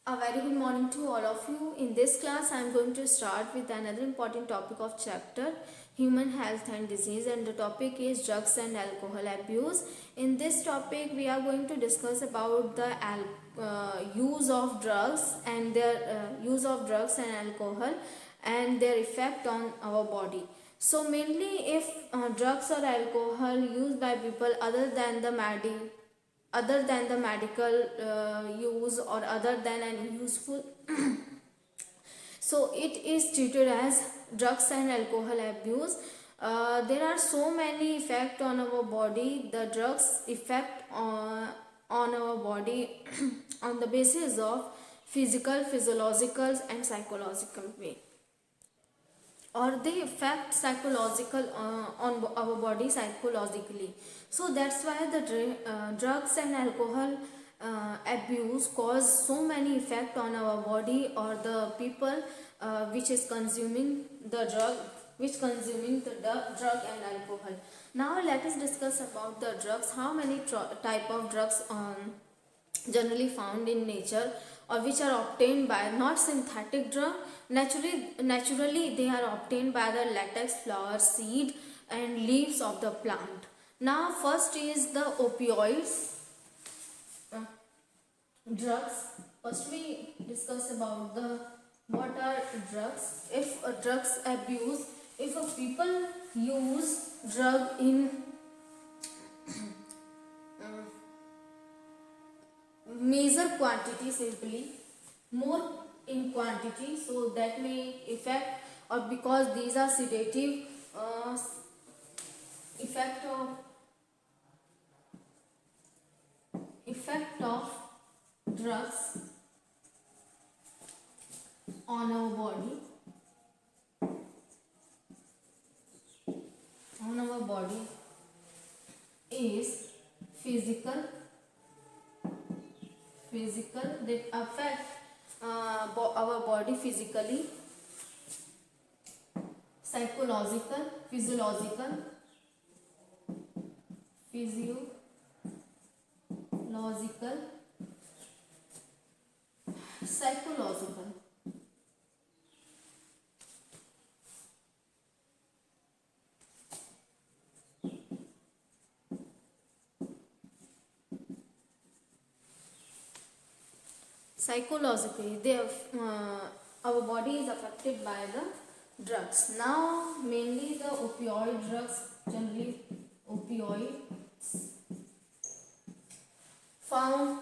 A very good morning to all of you. In this class, I am going to start with another important topic of chapter Human Health and Disease, and the topic is drugs and alcohol abuse. In this topic, we are going to discuss about the use of drugs and their use of drugs and alcohol and their effect on our body. So mainly, if drugs or alcohol used by people other than the medical use or other than an useful, so it is treated as drugs and alcohol abuse. There are so many effects on our body. The drugs effect on our body on the basis of physical, physiological and psychological way, or they affect psychological on our body psychologically. So that's why the drugs and alcohol abuse cause so many effect on our body or the people which is consuming the drug, which consuming the drug and alcohol. Now let us discuss about the drugs. How many type of drugs generally found in nature or which are obtained by not synthetic drug. Naturally they are obtained by the latex, flower, seed and leaves of the plant. Now first is the opioids uh, drugs. First we discuss about the what are drugs. If a drugs abuse, if a people use drug in major quantity, simply more in quantity, so that may affect, or because these are sedative effect of drugs on our body, is physical that affect our body physically, psychological, physiological, psychological. Psychologically they our body is affected by the drugs. Now mainly the opioid drugs, generally opioids found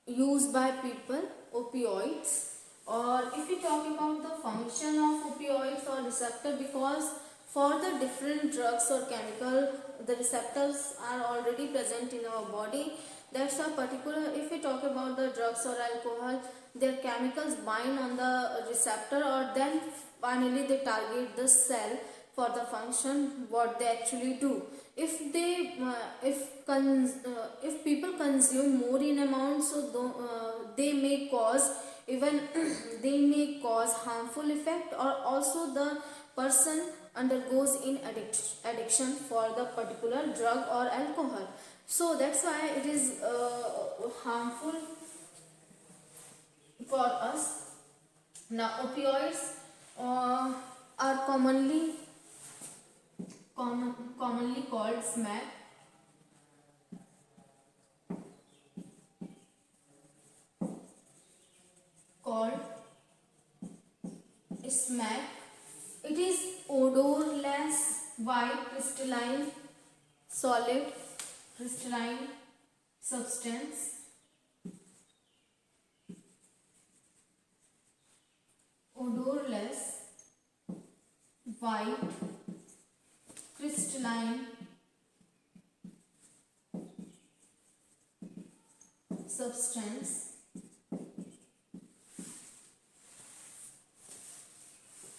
used by people, opioids. Or if we talk about the function of opioids or receptor, because for the different drugs or chemical, the receptors are already present in our body. That's a particular, if we talk about the drugs or alcohol, their chemicals bind on the receptor, or then finally they target the cell for the function what they actually do. If they if people consume more in amount, so they may cause even they may cause harmful effect, or also the person undergoes in addiction for the particular drug or alcohol. So that's why it is harmful for us. Now opioids are commonly called smack, called smack. It is odorless, white, crystalline substance. Odorless, white, crystalline substance.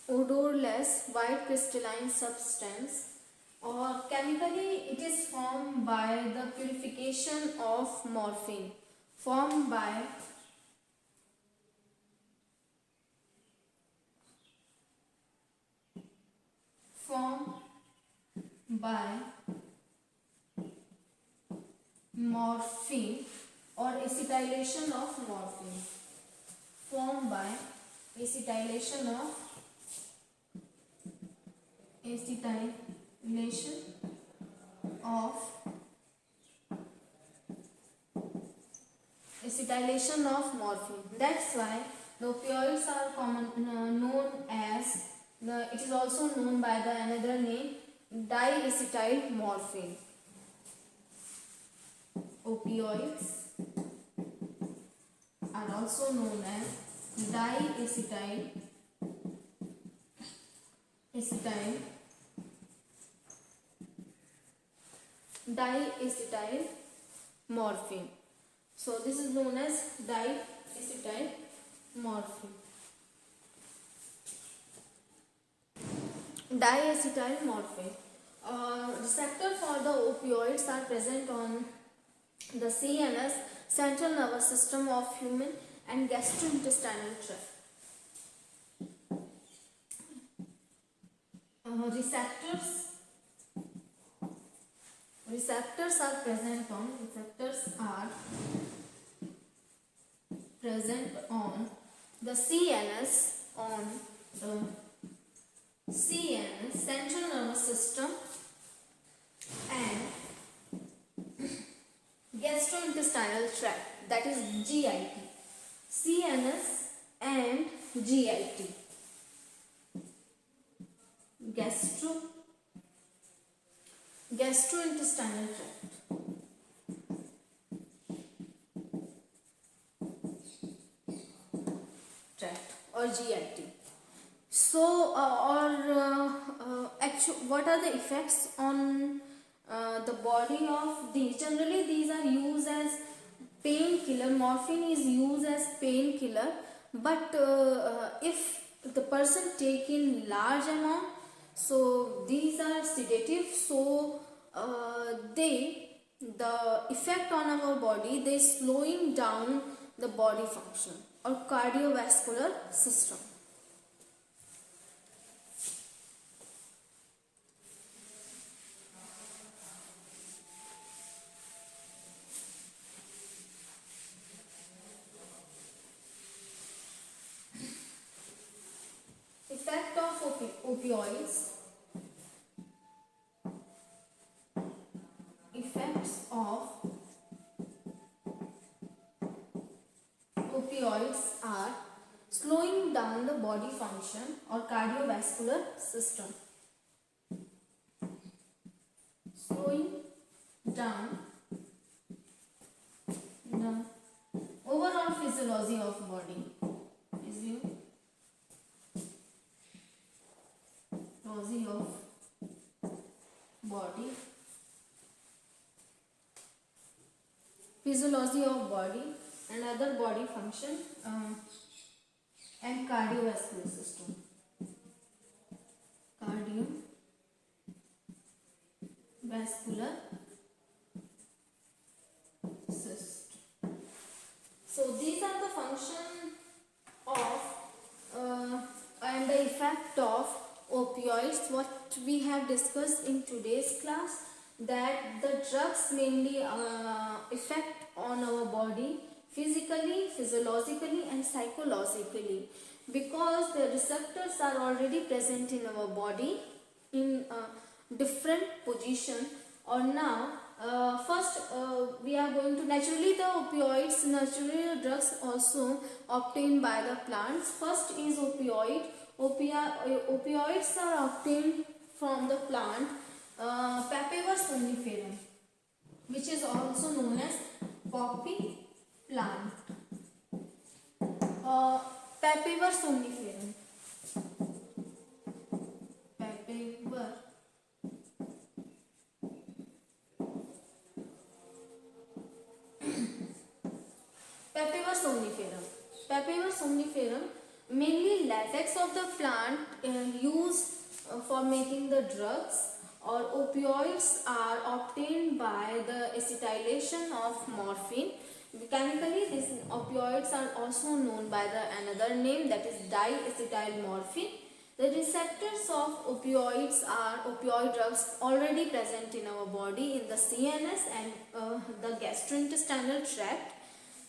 Odorless, white, crystalline substance, or chemically it is formed by the purification of morphine, formed by morphine or acetylation of morphine, formed by acetylation of morphine. That's why the opioids are known as it is also known by the another name, diacetyl morphine. Opioids are also known as diacetyl morphine. So this is known as diacetyl morphine. Diacetyl morphine. Receptors for the opioids are present on the CNS, central nervous system of human, and gastrointestinal tract. Receptors are present on the CNS, central nervous system, and gastrointestinal tract, that is GIT. CNS and GIT. Gastrointestinal tract or GIT. So what are the effects on the body of these? Generally these are used as painkiller. Morphine is used as painkiller, but if the person take in large amount, so these are sedative, so the effect on our body, they slowing down the body function or cardiovascular system. Effect of opioids. Effects of opioids are slowing down the body function or cardiovascular system. Slowing down the overall physiology of body. Physiology of body and other body function and cardiovascular system. Cardiovascular system. So these are the function of and the effect of opioids, what we have discussed in today's class, that the drugs mainly effect on our body physically, physiologically and psychologically, because the receptors are already present in our body in different position. Or now first we are going to, naturally the opioids, naturally drugs also obtained by the plants. First is opioid. Opioids are obtained from the plant Papaver somniferum, which is also known as poppy plant. Papaver somniferum. Papaver somniferum. Papaver somniferum, mainly latex of the plant used for making the drugs or opioids, are obtained by the acetylation of morphine. Chemically, these opioids are also known by the another name, that is diacetyl morphine. The receptors of opioids are opioid drugs already present in our body in the CNS and the gastrointestinal tract.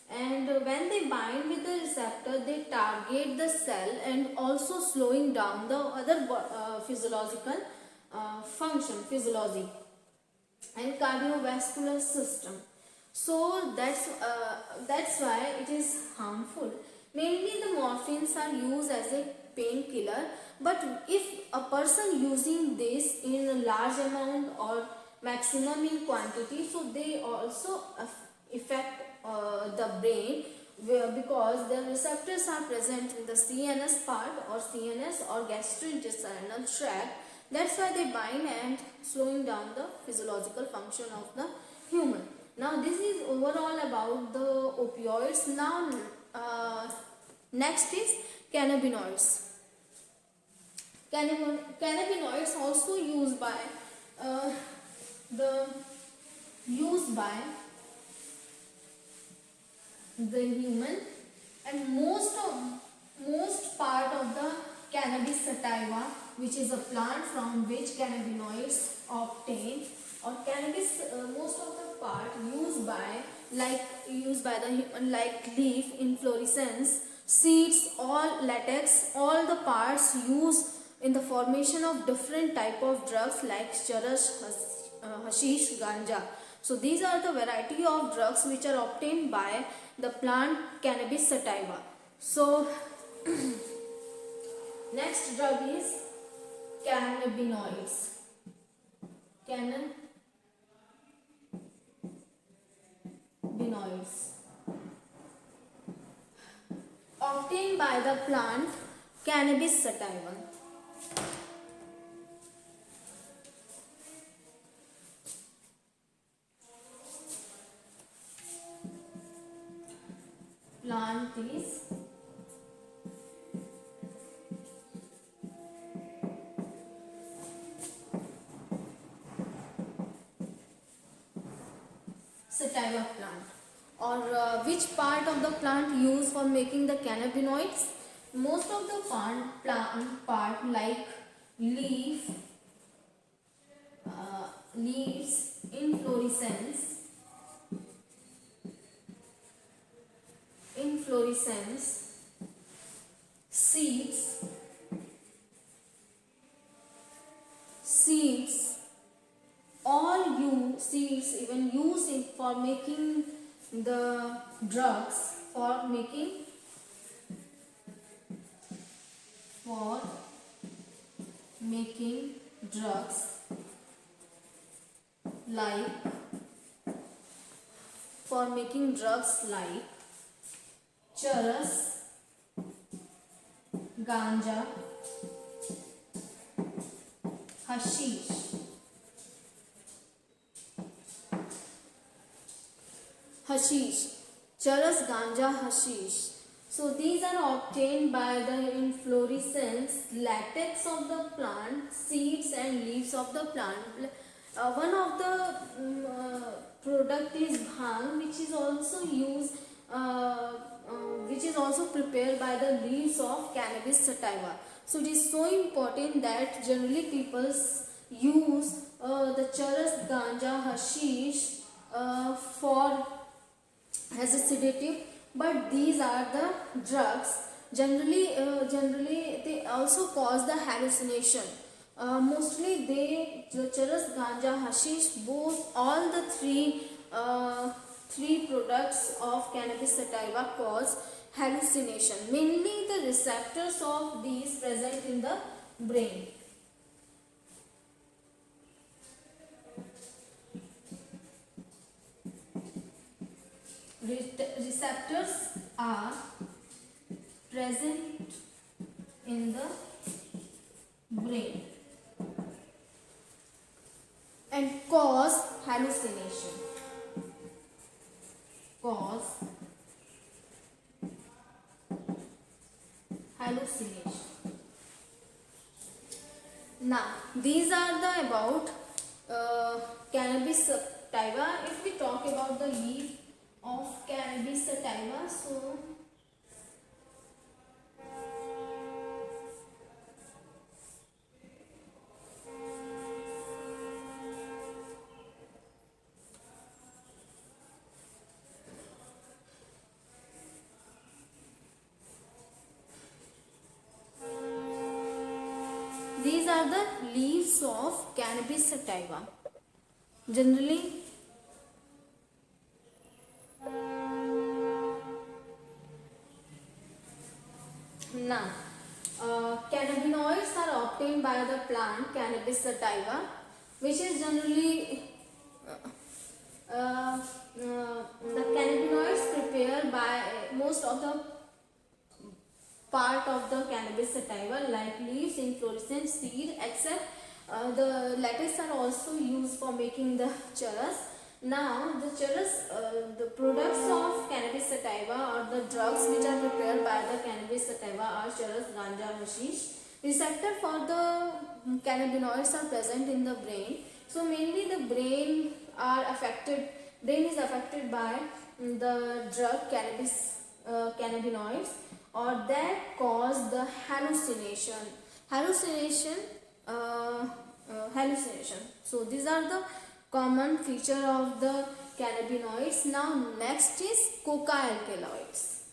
and when they bind with the receptor, they target the cell and also slowing down the other physiological function, physiology and cardiovascular system. So that's why it is harmful. Mainly the morphines are used as a painkiller, but if a person using this in a large amount or maximum in quantity, so they also affect the brain, because the receptors are present in the CNS part or CNS or gastrointestinal tract. That's why they bind and slowing down the physiological function of the human. Now this is overall about the opioids. Now next is cannabinoids. Cannabinoids also used by the used by the human, and most part of the cannabis sativa, which is a plant from which cannabinoids obtained, or cannabis most of the part used by the human, like leaf, inflorescence, seeds, all latex, all the parts used in the formation of different type of drugs like charas, hashish, ganja. So these are the variety of drugs which are obtained by the plant cannabis sativa. So next drug is cannabinoids. Cannabinoids obtained by the plant cannabis sativa. Plant is sativa plant. Or which part of the plant used for making the cannabinoids? Most of the plant part like leaf, leaves, inflorescence, seeds, all seeds even used for making the drugs, for making drugs like charas, ganja, hashish. Charas, ganja, hashish. So these are obtained by the inflorescence, latex of the plant, seeds and leaves of the plant. One of the product is bhang, which is also used, which is also prepared by the leaves of cannabis sativa. So it is so important that generally people use the charas, ganja, hashish for as a sedative, but these are the drugs. Generally they also cause the hallucination. Mostly the charas, ganja, hashish, both, all the three products of cannabis sativa cause hallucination. Mainly the receptors of these present in the brain. Receptors are present in the brain and cause hallucination. Now these are the about cannabis sativa. If we talk about the leaf of cannabis sativa, so are the leaves of Cannabis sativa. Generally, now, cannabinoids are obtained by the plant Cannabis sativa, which is generally the cannabinoids prepared by most of the part of the Cannabis sativa, like leaves, inflorescence, seed, except the latex are also used for making the charas. Now, the charas, the products of Cannabis sativa or the drugs which are prepared by the Cannabis sativa are charas, ganja, hashish. Receptor for the cannabinoids are present in the brain. So mainly the brain is affected by the drug cannabinoids, or that cause the hallucination hallucination. So these are the common feature of the cannabinoids. Now next is coca alkaloids.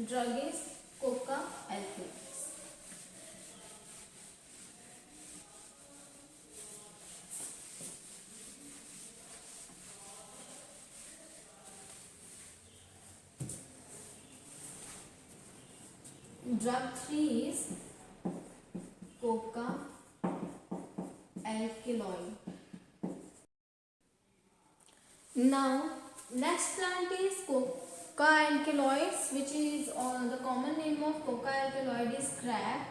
Drug is coca alkaloids. Drug 3 is coca alkaloid. Now, next plant is coca alkaloids, which is the common name of coca alkaloid is crack,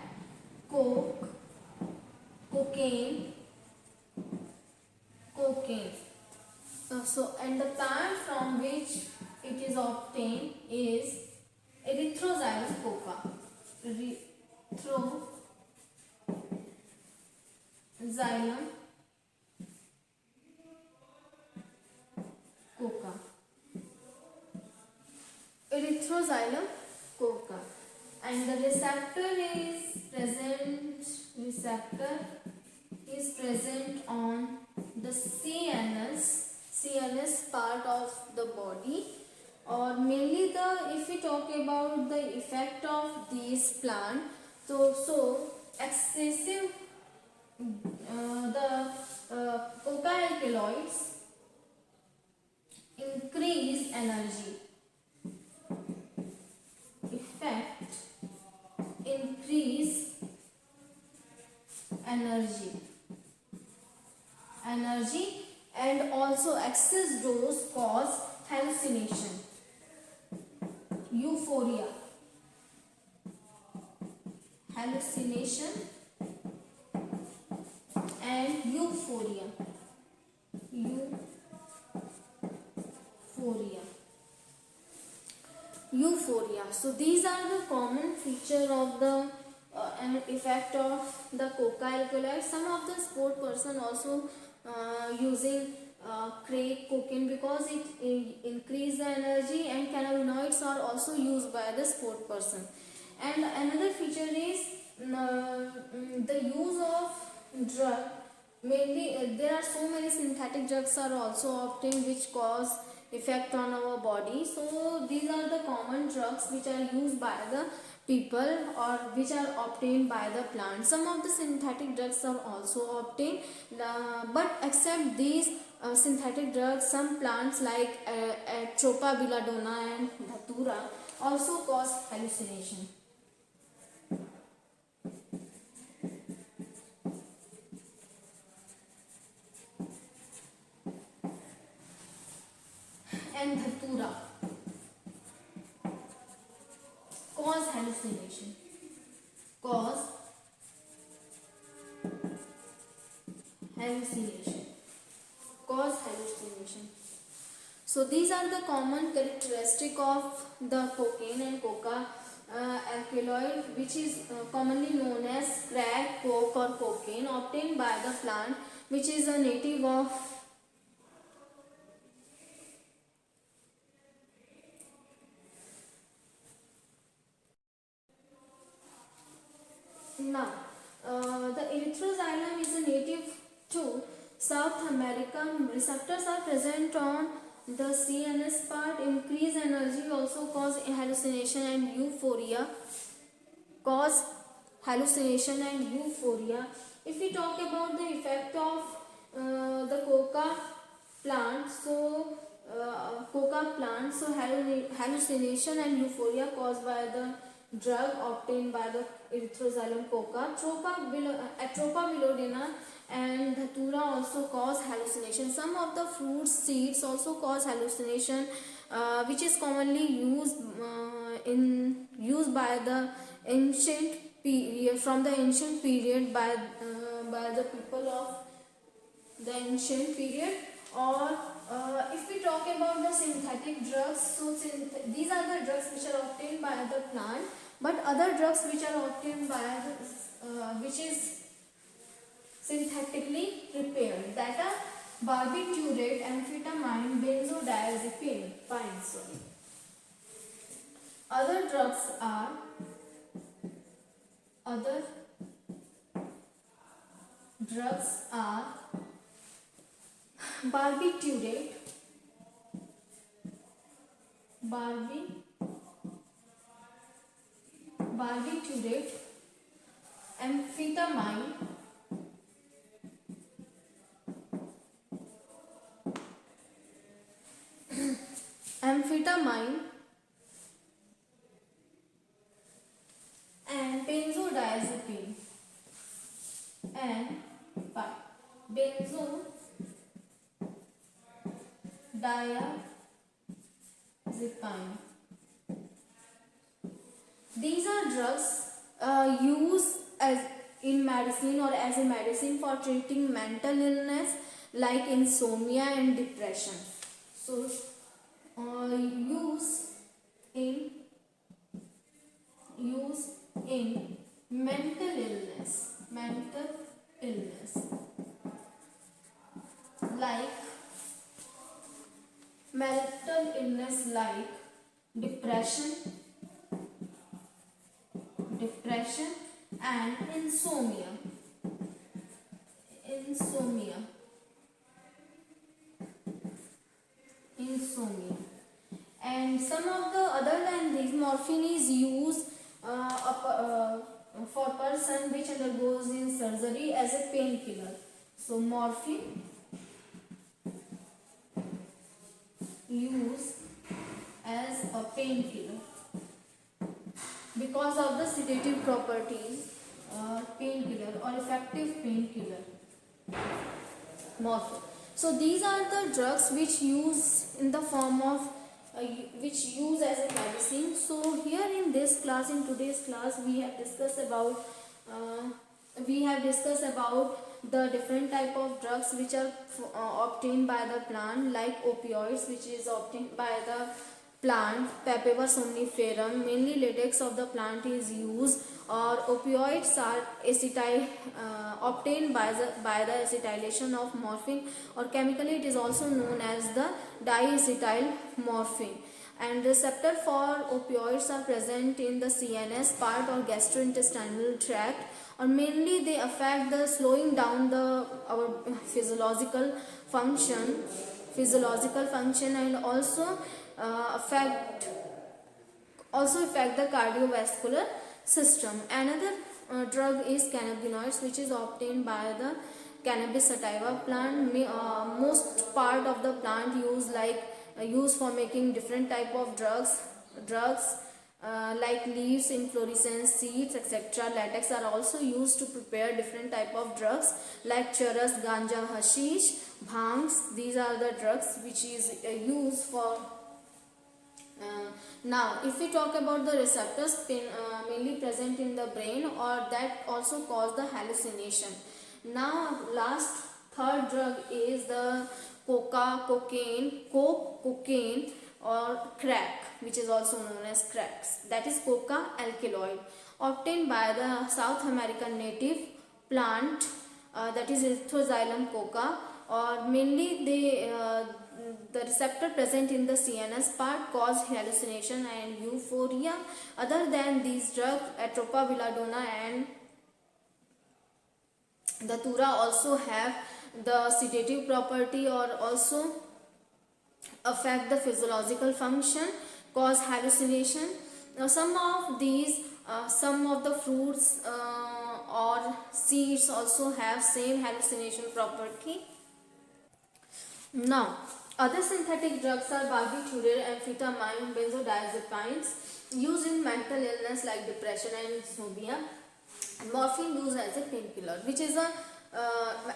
coke, cocaine. And the plant from which it is obtained is erythroxylum coca. Erythroxylum coca. Erythroxylum coca. And the receptor is present on the CNS part of the body, or mainly if we talk about the effect of these plant, so excessive the coca alkaloids increase energy. Effect increase energy, and also excess dose cause hallucination, euphoria, and euphoria. So these are the common feature of the effect of the coca alkaloid. Some of the sport person also using crack cocaine because it increase the energy, and cannabinoids are also used by the sport person. And another feature is the use of drug. Mainly there are so many synthetic drugs are also obtained which cause effect on our body. So these are the common drugs which are used by the people or which are obtained by the plant. Some of the synthetic drugs are also obtained, but except these synthetic drugs, some plants like Atropa belladonna and Dhatura also cause hallucination. And Dhatura cause hallucination. So these are the common characteristic of the cocaine and coca alkaloid, which is commonly known as crack, coke or cocaine, obtained by the plant which is a native of now. The erythroxylum is a native to South America. Receptors are present on the CNS part, increase energy also cause hallucination and euphoria. Cause hallucination and euphoria. If we talk about the effect of the coca plant, hallucination and euphoria caused by the drug obtained by the erythroxylum coca. Tropabilidina and dhatura also cause hallucination. Some of the fruit seeds also cause hallucination, which is commonly used by the ancient period, from the ancient period by the people of the ancient period. Or if we talk about the synthetic drugs, so these are the drugs which are obtained by the plant, but other drugs which are obtained by which is synthetically prepared, that are barbiturate, amphetamine, benzodiazepine. Fine, sorry. Other drugs are barbiturate, amphetamine, and benzodiazepine, and benzodiazepine. These are drugs used as in medicine or as a medicine for treating mental illness like insomnia and depression. So use in mental illness like depression and insomnia. And some of the other than these, morphine is used for person which undergoes in surgery as a painkiller. So morphine used as a painkiller because of the sedative properties, painkiller or effective painkiller, morphine. So these are the drugs which use in the form of which use as a medicine. So here in this class, in today's class, we have discussed about the different type of drugs which are obtained by the plant, like opioids, which is obtained by the plant, Papaver somniferum, mainly latex of the plant is used, or opioids are obtained by the acetylation of morphine, or chemically it is also known as the diacetyl morphine. And receptor for opioids are present in the CNS part or gastrointestinal tract, or mainly they affect the slowing down our physiological function, and also affect the cardiovascular system. Another drug is cannabinoids, which is obtained by the cannabis sativa plant. Most part of the plant used for making different type of drugs like leaves, inflorescence, seeds, etc. Latex are also used to prepare different type of drugs like charas, ganja, hashish, bhangs. These are the drugs which is used for. Now if we talk about the receptors mainly present in the brain, or that also cause the hallucination. Now third drug is the cocaine or crack, which is also known as cracks. That is coca alkaloid, obtained by the South American native plant, that is Erythroxylum coca, or mainly the receptor present in the CNS part cause hallucination and euphoria. Other than these drugs, atropa, belladonna and datura also have the sedative property, or also affect the physiological function, cause hallucination. Now, some of the fruits or seeds also have same hallucination property. Now, other synthetic drugs are barbiturates, amphetamine, benzodiazepines used in mental illness like depression and insomnia. Morphine used as a painkiller, which is a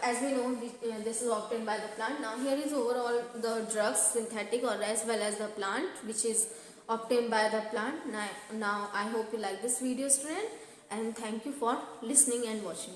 as we know, this is obtained by the plant. Now here is overall the drugs, synthetic or as well as the plant, which is obtained by the plant. Now I hope you like this video, student, and thank you for listening and watching.